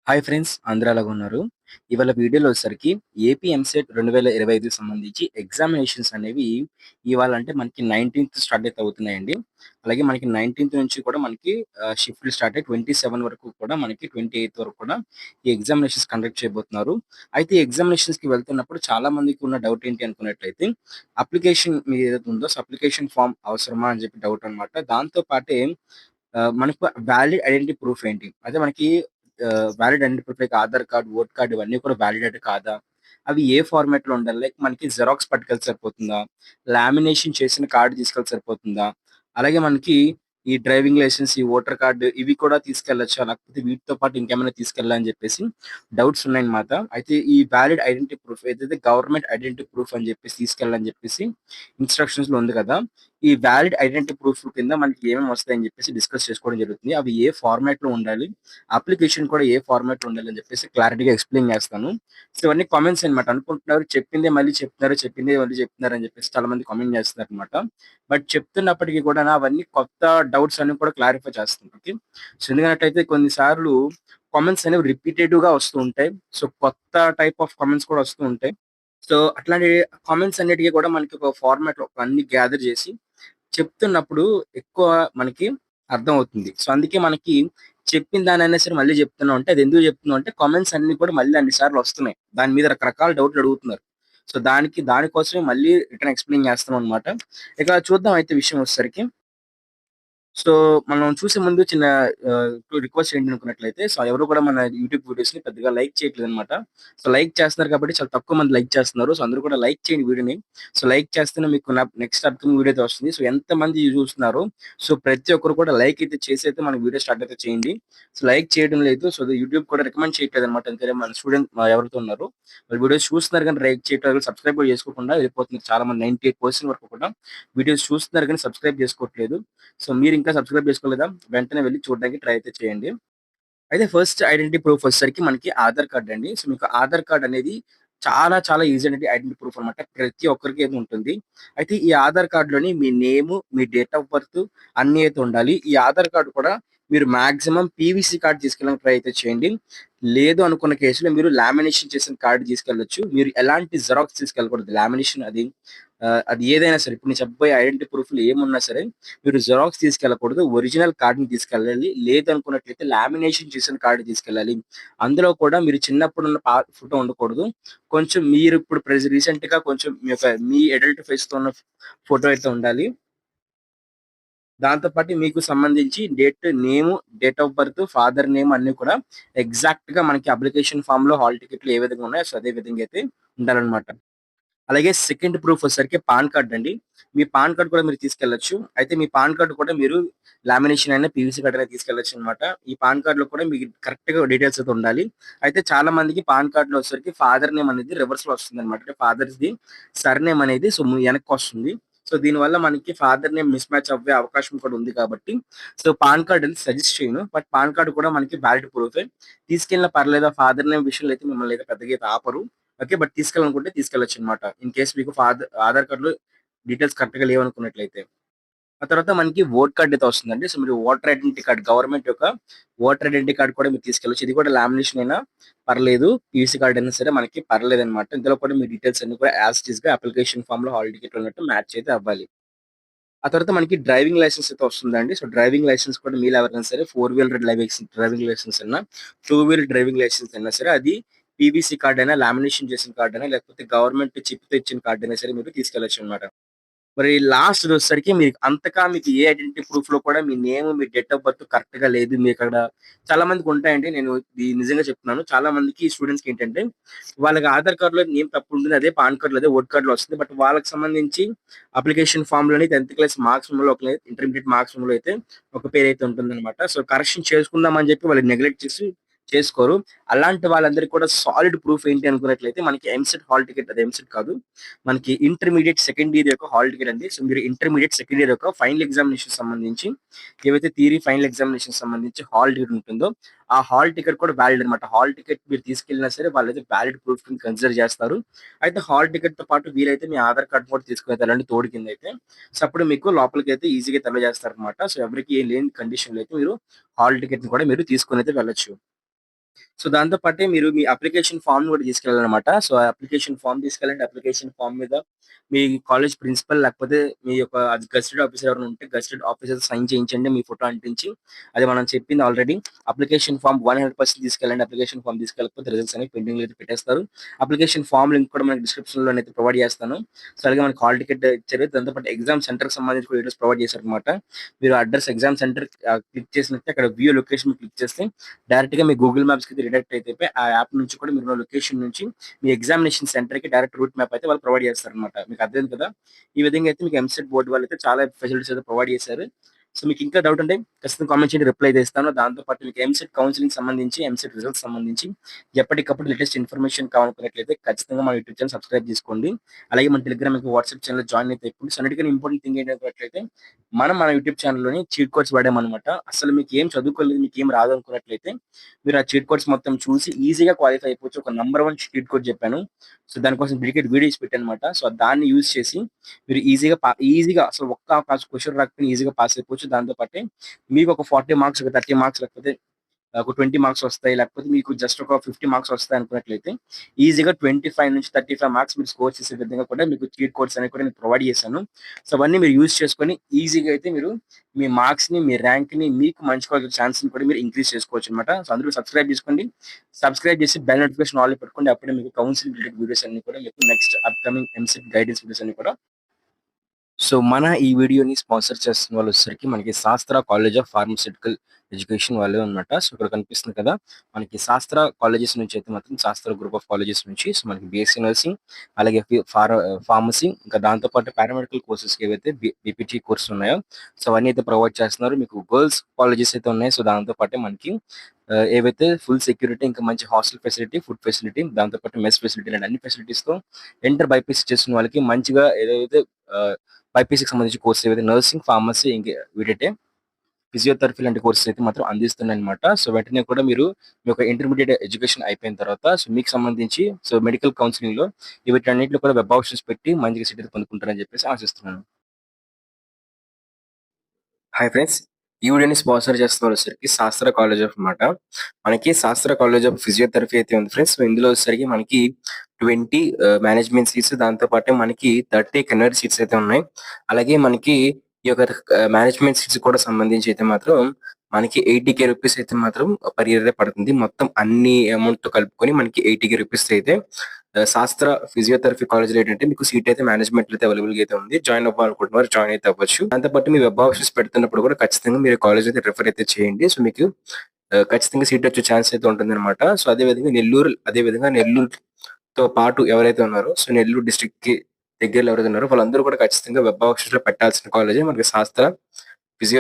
Hi friends, అందరూ ఎలాగున్నారు? ఇవాళ వీడియోలో వచ్చేసరికి ఏపీ ఎంసెట్ 2025కి సంబంధించి ఎగ్జామినేషన్స్ అనేవి ఇవాళ అంటే మనకి 19థ్ స్టార్ట్ అయితే అవుతున్నాయండి. అలాగే మనకి 19థ్ నుంచి కూడా మనకి షిఫ్ట్‌లు స్టార్ట్ అయ్యి 27 వరకు కూడా మనకి 28థ్ వరకు కూడా ఈ ఎగ్జామినేషన్స్ కండక్ట్ చేయబోతున్నారు. అయితే ఈ ఎగ్జామినేషన్స్‌కి వెళ్తున్నప్పుడు చాలా మందికి ఉన్న డౌట్ ఏంటి అనుకున్నట్లయితే అప్లికేషన్ మీద ఏదైతే ఉందో అప్లికేషన్ ఫార్మ్ అవసరమా అని చెప్పి డౌట్ అన్నమాట. దాంతో పాటే మనకు వాలిడ్ ఐడెంటిటీ ప్రూఫ్ ఏంటి? అదే మనకి valid identity proof like Aadhaar card, vote card ఇవన్నీ కూడా వాలిడేట్ కాదా? అవి ఏ ఫార్మాట్‌లో ఉండాలి? లైక్ మనకి జిరాక్స్ పట్టుకెళ్తే సరిపోతుందా? లామినేషన్ చేసిన కార్డ్ తీసుకెళ్తే సరిపోతుందా? అలాగే మనకి ఈ డ్రైవింగ్ లైసెన్స్, ఈ ఓటర్ కార్డ్ ఇవి కూడా తీసుకెళ్ళొచ్చా? లేకపోతే వీటితో పాటు ఇంకేమైనా తీసుకెళ్ళాలా అని చెప్పేసి డౌట్స్ ఉన్నాయన్నమాట. అయితే ఈ వాలిడ్ ఐడెంటిటీ ప్రూఫ్ ఏదైతే గవర్నమెంట్ ఐడెంటిటీ ప్రూఫ్ అని చెప్పేసి తీసుకెళ్ళాలని చెప్పేసి ఇన్‌స్ట్రక్షన్స్‌లో ఉంది కదా! ఈ వాలిడ్ ఐడెంటిటీ ప్రూఫ్ కింద మనకి ఏమేమి వస్తాయని చెప్పేసి డిస్కస్ చేసుకోవడం జరుగుతుంది. అవి ఏ ఫార్మాట్‌లో ఉండాలి? అప్లికేషన్ కూడా ఏ ఫార్మాట్‌లో ఉండాలని చెప్పేసి క్లారిటీగా ఎక్స్‌ప్లెయిన్ చేస్తాను. సో, ఇవన్నీ కామెంట్స్ అన్నమాట. అనుకుంటున్నారు చెప్పిందే మళ్ళీ చెప్తున్నారు, చెప్పిందే మళ్ళీ చెప్తున్నారు అని చెప్పేసి చాలా మంది కామెంట్ చేస్తున్నారన్నమాట. బట్ చెప్తున్నప్పటికి కూడా అవన్నీ కొత్త డౌట్స్ అన్ని కూడా క్లారిఫై చేస్తాను. ఓకే. సో, ఎందుకన్నట్టయితే కొన్ని సార్లు కామెంట్స్ అనేవి రిపీటెడ్‌గా వస్తూ ఉంటాయి. సో, కొత్త టైప్ ఆఫ్ కామెంట్స్ కూడా వస్తూ ఉంటాయి. సో, అట్లాంటి కామెంట్స్ అన్నిటికి కూడా మనకి ఒక ఫార్మాట్‌లో అన్ని గ్యాదర్ చేసి చెప్తున్నప్పుడు ఎక్కువ మనకి అర్థమవుతుంది. సో, అందుకే మనకి చెప్పిన దాన్నైనా సరే మళ్ళీ చెప్తున్నాం అంటే, అది ఎందుకు చెప్తున్నాం అంటే, కామెంట్స్ అన్నీ కూడా మళ్ళీ అన్ని సార్లు వస్తున్నాయి. దాని మీద రకరకాల డౌట్‌లు అడుగుతున్నారు. సో, దానికోసమే మళ్ళీ రిటర్న్ ఎక్స్‌ప్లెయిన్ చేస్తున్నాం అన్నమాట. ఇక చూద్దాం అయితే విషయం వచ్చేసరికి. సో, మనం చూసే ముందు చిన్న రిక్వెస్ట్ ఏంటనుకున్నట్లయితే, సో, ఎవరు కూడా మన యూట్యూబ్ వీడియోస్‌ని పెద్దగా లైక్ చేయట్లేదనమాట. సో, లైక్ చేస్తున్నారు కాబట్టి చాలా తక్కువ మంది లైక్ చేస్తున్నారు. సో, అందరూ కూడా లైక్ చేయండి వీడియోని. సో, లైక్ చేస్తేనే మీకు నెక్స్ట్ అప్‌కమింగ్ వీడియో అయితే వస్తుంది. సో, ఎంతమంది చూస్తున్నారో, సో, ప్రతి ఒక్కరు కూడా లైక్ అయితే చేసి అయితే మన వీడియో స్టార్ట్ అయితే చేయండి. సో, లైక్ చేయడం లేదు. సో, యూట్యూబ్ కూడా రికమెండ్ చేయట్లేదనమాట. ఎందుకంటే మన స్టూడెంట్ ఎవరైతే ఉన్నారో, వాళ్ళు వీడియోస్ చూస్తున్నారు కానీ లైక్ చేయట్లేదు, సబ్స్క్రైబ్ కూడా చేసుకోకుండా వెళ్ళిపోతున్నారు. చాలా మంది 98% వరకు కూడా వీడియోస్ చూస్తున్నారు కానీ సబ్స్క్రైబ్ చేసుకోవట్లేదు. సో, మీరింకా సబ్స్క్రైబ్ చేసుకోలేదా? వెంటనే వెళ్లి చూడడానికి ట్రై అయితే చేయండి. అయితే ఫస్ట్ ఐడెంటిటీ ప్రూఫ్ వచ్చేసరికి మనకి ఆధార్ కార్డ్ అండి. సో, మీకు ఆధార్ కార్డ్ అనేది చాలా చాలా ఈజీ అండి ఐడెంటిటీ ప్రూఫ్ అనమాట. ప్రతి ఒక్కరికి అయితే ఉంటుంది. అయితే ఈ ఆధార్ కార్డ్‌లోని మీ నేము, మీ డేట్ ఆఫ్ బర్త్ అన్నీ అయితే ఉండాలి. ఈ ఆధార్ కార్డ్ కూడా మీరు మాక్సిమం పీవీసీ కార్డ్ తీసుకెళ్ళడానికి ట్రై అయితే చేయండి. లేదు అనుకున్న కేసులో మీరు లామినేషన్ చేసిన కార్డ్ తీసుకెళ్ళొచ్చు. మీరు ఎలాంటి జిరాక్స్ తీసుకెళ్ళకూడదు. లామినేషన్ అది ఏదైనా సరే ఇప్పుడు నేను చెప్పబోయే ఐడెంటిటీ ప్రూఫ్‌లు ఏమున్నా సరే మీరు జిరాక్స్ తీసుకెళ్ళకూడదు. ఒరిజినల్ కార్డ్‌ని తీసుకెళ్ళాలి. లేదనుకున్నట్లయితే లామినేషన్ చేసిన కార్డ్ తీసుకెళ్ళాలి. అందులో కూడా మీరు చిన్నప్పుడున్న ఫోటో ఉండకూడదు. కొంచెం మీరిప్పుడు రీసెంట్‌గా కొంచెం మీ అడల్ట్ ఫేస్‌తో ఉన్న ఫోటో అయితే ఉండాలి. దాంతో పాటు మీకు సంబంధించి name, date of birth, father name అన్నీ కూడా ఎగ్జాక్ట్‌గా మనకి అప్లికేషన్ ఫార్మ్‌లో హాల్ టికెట్‌లో ఏ విధంగా ఉన్నాయో సో అదే విధంగా అయితే ఉండాలనమాట. అలాగే సెకండ్ ప్రూఫ్ వచ్చేసరికి పాన్ కార్డ్ అండి. మీ పాన్ కార్డ్ కూడా మీరు తీసుకెళ్ళొచ్చు. అయితే మీ పాన్ కార్డ్ కూడా మీరు లామినేషన్ అయినా, పీవీసీ కార్డ్ అయినా తీసుకెళ్ళొచ్చనమాట. ఈ పాన్ కార్డ్‌లో కూడా మీకు కరెక్ట్‌గా డీటెయిల్స్ అయితే ఉండాలి. అయితే చాలా మందికి పాన్ కార్డ్‌లో వచ్చేసరికి ఫాదర్ నేమ్ అనేది రివర్స్‌లో వస్తుందనమాట. అంటే ఫాదర్స్‌ది సర్‌నేమ్ అనేది వెనక్కొస్తుంది. సో, దీనివల్ల మనకి ఫాదర్ నేమ్ మిస్ మ్యాచ్ అవ్వే అవకాశం కూడా ఉంది కాబట్టి, సో, పాన్ కార్డ్ అనేది సజెస్ట్ చేయను. బట్ పాన్ కార్డ్ కూడా మనకి వాలిడ్ ప్రూఫే. తీసుకెళ్ళినా పర్లేదు. ఆ ఫాదర్ నేమ్ విషయంలో అయితే మిమ్మల్ని అయితే పెద్దగా అయితే ఆపరు. ఓకే. బట్ తీసుకెళ్ళాలనుకుంటే తీసుకెళ్ళొచ్చనమాట. ఇన్ కేస్ మీకు ఆధార్ కార్డ్‌లో డీటెయిల్స్ కరెక్ట్‌గా లేవనుకున్నట్లయితే. ఆ తర్వాత మనకి ఓట్ కార్డ్ అయితే వస్తుందండి. సో, మీరు ఓటర్ ఐడెంటిటీ కార్డ్ గవర్నమెంట్ యొక్క ఓటర్ ఐడెంటిటీ కార్డ్ కూడా మీరు తీసుకెళ్ళొచ్చు. ఇది కూడా లామినేషన్ అయినా పర్లేదు. పీయూసీ కార్డ్ అయినా సరే మనకి పర్లేదనమాట. ఇందులో కూడా మీ డీటెయిల్స్ అన్ని కూడా యాజ్ ఇట్ ఈస్‌గా అప్లికేషన్ ఫార్మ్‌లో హాల్ టికెట్ ఉన్నట్టు మ్యాచ్ అయితే అవ్వాలి. ఆ తర్వాత మనకి డ్రైవింగ్ లైసెన్స్ అయితే వస్తుందండి. సో, డ్రైవింగ్ లైసెన్స్ కూడా మీలో ఎవరైనా సరే 4 వీలర్ డ్రైవింగ్ లైసెన్స్ అన్నా, 2 వీలర్ డ్రైవింగ్ లైసెన్స్ అయినా సరే అది పీవీసీ కార్డ్ అయినా, లామినేషన్ చేసిన కార్డ్ అయినా, లేకపోతే గవర్నమెంట్ చిప్‌తో ఇచ్చిన కార్డ్ అయినా సరే మీరు తీసుకెళ్ళొచ్చనమాట. మరి లాస్ట్‌దొచ్చేసరికి మీకు ఏ ఐడెంటిటీ ప్రూఫ్‌లో కూడా మీ నేమ్, మీ డేట్ ఆఫ్ బర్త్ కరెక్ట్‌గా లేదు. మీకక్కడ చాలా మందికుంటాయండి. నేను ఇది నిజంగా చెప్తున్నాను. చాలా మందికి స్టూడెంట్స్‌కి ఏంటంటే, వాళ్ళకి ఆధార్ కార్డ్‌లో నేమ్ తప్పుంటుంది. అదే పాన్ కార్డ్‌లో, అదే ఓట్ కార్డ్‌లో వస్తుంది. బట్ వాళ్ళకి సంబంధించి అప్లికేషన్ ఫార్మ్‌లోని 10థ్ క్లాస్ మార్క్స్ మెమోలో ఇంటర్మీడియేట్ మార్క్స్ మెమోలో అయితే ఒక పేరైతే ఉంటుందనమాట. సో, కరెక్షన్ చేసుకుందాం అని చెప్పి వాళ్ళు నెగ్లెక్ట్ చేసి చేసుకోరు. అలాంటి వాళ్ళందరికీ కూడా సాలిడ్ ప్రూఫ్ ఏంటి అనుకున్నట్లయితే మనకి ఎంసెట్ హాల్ టికెట్ అది ఎంసెట్ కాదు. మనకి ఇంటర్మీడియేట్ సెకండ్ ఇయర్ యొక్క హాల్ టికెట్ అండి. సో, మీరు ఇంటర్మీడియేట్ సెకండ్ ఇయర్ యొక్క ఫైనల్ ఎగ్జామినేషన్ సంబంధించి ఏవైతే థియరీ ఫైనల్ ఎగ్జామినేషన్ సంబంధించి హాల్ టికెట్ ఉంటుందో, ఆ హాల్ టికెట్ కూడా వాలిడ్ అనమాట. హాల్ టికెట్ మీరు తీసుకెళ్ళినా సరే వాళ్ళైతే వాలిడ్ ప్రూఫ్ కింద కన్సిడర్ చేస్తారు. అయితే హాల్ టికెట్‌తో పాటు వీలైతే మీ ఆధార్ కార్డ్ కూడా తీసుకొని వెళ్ళండి తోడు కిందైతే. సో, అప్పుడు మీకు లోపలికైతే ఈజీగా అలో చేస్తారనమాట. సో, ఎవరికీ ఏం లేని కండిషన్‌లో అయితే మీరు హాల్ టికెట్‌ని కూడా మీరు తీసుకొనైతే వెళ్ళొచ్చు. సో దాంతో పాటే మీరు మీ అప్లికేషన్ ఫార్మ్ కూడా తీసుకెళ్ళాలన్నమాట. సో ఆ అప్లికేషన్ ఫార్మ్ తీసుకెళ్ళండి. అప్లికేషన్ ఫార్మ్ మీద మీ కాలేజ్ ప్రిన్సిపల్ లేకపోతే మీ యొక్క గెస్టెడ్ ఆఫీసర్ ఎవరైనా ఉంటే గెస్టెడ్ ఆఫీసర్ సైన్ చేయించండి. మీ ఫోటో అంటించి అది మనం చెప్పింది ఆల్రెడీ అప్లికేషన్ ఫార్మ్ 100% తీసుకెళ్ళండి. అప్లికేషన్ ఫార్మ్ తీసుకెళ్ళకపోతే రిజల్ట్స్ అనేవి పెండింగ్‌లో అయితే పెట్టేస్తారు. అప్లికేషన్ ఫార్మ్ లింక్ కూడా మనకి డిస్క్రిప్షన్‌లోనైతే ప్రొవైడ్ చేస్తాను. సో అలాగే మనకి హాల్ టికెట్ ఇచ్చారు. దాంతో పాటు ఎగ్జామ్ సెంటర్‌కి సంబంధించి కూడా డీటెయిల్స్ ప్రొవైడ్ చేశారన్నమాట. మీరు అడ్రెస్ ఎగ్జామ్ సెంటర్ క్లిక్ చేసినట్టే అక్కడ వ్యూ లొకేషన్ క్లిక్ చేస్తే డైరెక్ట్‌గా మీ గూగుల్ మ్యాప్స్‌కి రిడైరెక్ట్ అయిపోయి ఆ యాప్ నుంచి కూడా మీరున్న లొకేషన్ నుంచి మీ ఎగ్జామినేషన్ సెంటర్‌కి డైరెక్ట్ రూట్ మ్యాప్ అయితే వాళ్ళు ప్రొవైడ్ చేస్తారన్నమాట. మీకు అర్థమైంది కదా! ఈ విధంగా అయితే మీకు ఎంసెట్ బోర్డ్ వాళ్ళైతే చాలా ఫెసిలిటీస్ అయితే ప్రొవైడ్ చేశారు. సో మీకు ఇంకా డౌట్ ఉంటే ఖచ్చితంగా కామెంట్ చేయండి. రిప్లై అయితే ఇస్తాను. దాంతో పాటు మీకు ఎంసెట్ కౌన్సెలింగ్ సంబంధించి, ఎంసెట్ రిజల్ట్స్ సంబంధించి ఎప్పటికప్పుడు లేటెస్ట్ ఇన్ఫర్మేషన్ కావాలనుకున్నట్లయితే ఖచ్చితంగా మన యూట్యూబ్ ఛానెల్ సబ్స్క్రైబ్ చేసుకోండి. అలాగే మన టెలిగ్రామ్ ఇంకా వాట్సాప్ ఛానెల్ జాయిన్ అయితే ఇప్పుడు సో అన్నిటికన్నా ఇంపార్టెంట్ థింగ్ ఏంటంటే మనం మన యూట్యూబ్ ఛానెల్‌లోని చీట్ కోడ్స్ వాడామన్నమాట. అసలు మీకు ఏం చదువుకోలేదు, మీకు ఏం రాదు అనుకున్నట్లయితే మీరు ఆ చీట్ కోడ్స్ మొత్తం చూసి ఈజీగా క్వాలిఫై అయిపోవచ్చు. ఒక నంబర్ 1 చీట్ కోడ్ చెప్పాను. సో దానికోసం డెడికేట్ వీడియోస్ పెట్టానన్నమాట. సో దాన్ని యూజ్ చేసి మీరు ఈజీగా అసలు ఒక్క క్వెషన్ రాకపోయినా ఈజీగా పాస్ అయిపోవచ్చు. దాంతో పాటే మీకు ఒక 40 మార్క్స్, ఒక 30 మార్క్స్ లేకపోతే ఒక 20 మార్క్స్ వస్తాయి. లేకపోతే మీకు జస్ట్ ఒక 50 మార్క్స్ వస్తాయి అనుకున్నట్లయితే ఈజీగా 25-35 మార్క్స్ మీరు స్కోర్ చేసే విధంగా కూడా మీకు చీట్ కోడ్స్ అనేవి కూడా నేను ప్రొవైడ్ చేశాను. సో అవన్నీ మీరు యూజ్ చేసుకొని ఈజీగా అయితే మీరు మీ మార్క్స్‌ని, మీ ర్యాంక్‌ని మీకు మంచి కాలేజ్ ఛాన్స్‌ని కూడా మీరు ఇంక్రీజ్ చేసుకోవచ్చనమాట. సో అందరూ సబ్స్క్రైబ్ చేసుకోండి. సబ్స్క్రైబ్ చేసి బెల్ నోటిఫికేషన్ ఆల్‌లో పెట్టుకోండి. అప్పుడే మీకు కౌన్సెలింగ్ రిలేటెడ్ వీడియోస్ అన్నీ కూడా మీకు next upcoming EAMCET guidance videos అన్నీ కూడా సో, మన ఈ వీడియోని స్పాన్సర్ చేస్తున్న వాళ్ళొచ్చేసరికి మనకి శాస్త్ర కాలేజ్ ఆఫ్ ఫార్మాస్యూటికల్ ఎడ్యుకేషన్ వాళ్ళే అన్నమాట. సో, ఇక్కడ కనిపిస్తుంది కదా! మనకి శాస్త్ర కాలేజెస్ నుంచి అయితే మాత్రం శాస్త్ర గ్రూప్ ఆఫ్ కాలేజెస్ నుంచి సో, మనకి బీఎస్సీ నర్సింగ్ అలాగే ఫార్మసీ ఇంకా దాంతో పాటు పారామెడికల్ కోర్సెస్‌కి ఏవైతే బీపీటీ కోర్సెస్ ఉన్నాయో సో, అవన్నీ అయితే ప్రొవైడ్ చేస్తున్నారు. మీకు గర్ల్స్ కాలేజెస్ అయితే ఉన్నాయి. సో, దాంతో పాటే మనకి ఏవైతే ఫుల్ సెక్యూరిటీ ఇంకా మంచి హాస్టల్ ఫెసిలిటీ, ఫుడ్ ఫెసిలిటీ దాంతో పాటు మెస్ ఫెసిలిటీ ఇలాంటి అన్ని ఫెసిలిటీస్‌తో ఇంటర్ బైపీసీ చేస్తున్న వాళ్ళకి మంచిగా ఏదైతే ఆహ్, బైపీసీకి సంబంధించిన కోర్సెస్ ఏవైతే నర్సింగ్, ఫార్మసీ వీటైతే ఫిజియోథెరపీ లాంటి కోర్సెస్ అయితే మాత్రం అందిస్తున్నాయన్నమాట. సో, వెంటనే కూడా మీరు మీ యొక్క ఇంటర్మీడియేట్ ఎడ్యుకేషన్ అయిపోయిన తర్వాత సో, మీకు సంబంధించి సో, మెడికల్ కౌన్సెలింగ్‌లో వీటన్నిటిలో కూడా వెబ్ ఆప్షన్స్ పెట్టి మంచిగా సీట్ అయితే పొందుకుంటారని చెప్పేసి ఆశిస్తున్నాను. Hi friends. ఈ వీడియోని స్పాన్సర్ చేస్తున్న వచ్చేసరికి శాస్త్ర కాలేజ్ ఆఫ్ మాట. మనకి శాస్త్ర కాలేజ్ ఆఫ్ ఫిజియోథెరపీ అయితే ఉంది ఫ్రెండ్స్. సో, ఇందులో వచ్చేసరికి మనకి 20 మేనేజ్మెంట్ సీట్స్ దాంతో పాటే మనకి 30 కెనరీ సీట్స్ అయితే ఉన్నాయి. అలాగే మనకి ఈ యొక్క మేనేజ్మెంట్ సీట్స్ కూడా సంబంధించి అయితే మాత్రం మనకి 80,000 రూపీస్ అయితే మాత్రం పర్ ఇయరే పడుతుంది. మొత్తం అన్ని అమౌంట్‌తో కలుపుకొని మనకి 80,000 రూపీస్ అయితే శాస్త్ర ఫిజియోథెరపీ కాలేజ్‌లో ఏంటంటే మీకు సీట్ అయితే మేనేజ్మెంట్‌లో అయితే అవైలబుల్‌గా అయితే ఉంది. జాయిన్ అవ్వాలనుకుంటున్నవారు జాయిన్ అయితే అవ్వచ్చు. దాంతో పాటు మీ వెబ్ ఆప్షన్స్ పెడుతున్నప్పుడు కూడా ఖచ్చితంగా మీరు కాలేజ్ అయితే రిఫర్ అయితే చేయండి. సో, మీకు ఖచ్చితంగా సీట్ వచ్చే ఛాన్స్ అయితే ఉంటుందన్నమాట. సో, అదే విధంగా నెల్లూరుతో పాటు ఎవరైతే ఉన్నారో సో, నెల్లూరు డిస్ట్రిక్ట్‌కి దగ్గరలో ఎవరైతే ఉన్నారో వాళ్ళందరూ కూడా ఖచ్చితంగా వెబ్ ఆప్షన్స్‌లో పెట్టాల్సిన కాలేజే మనకి శాస్త్ర ఫిజియో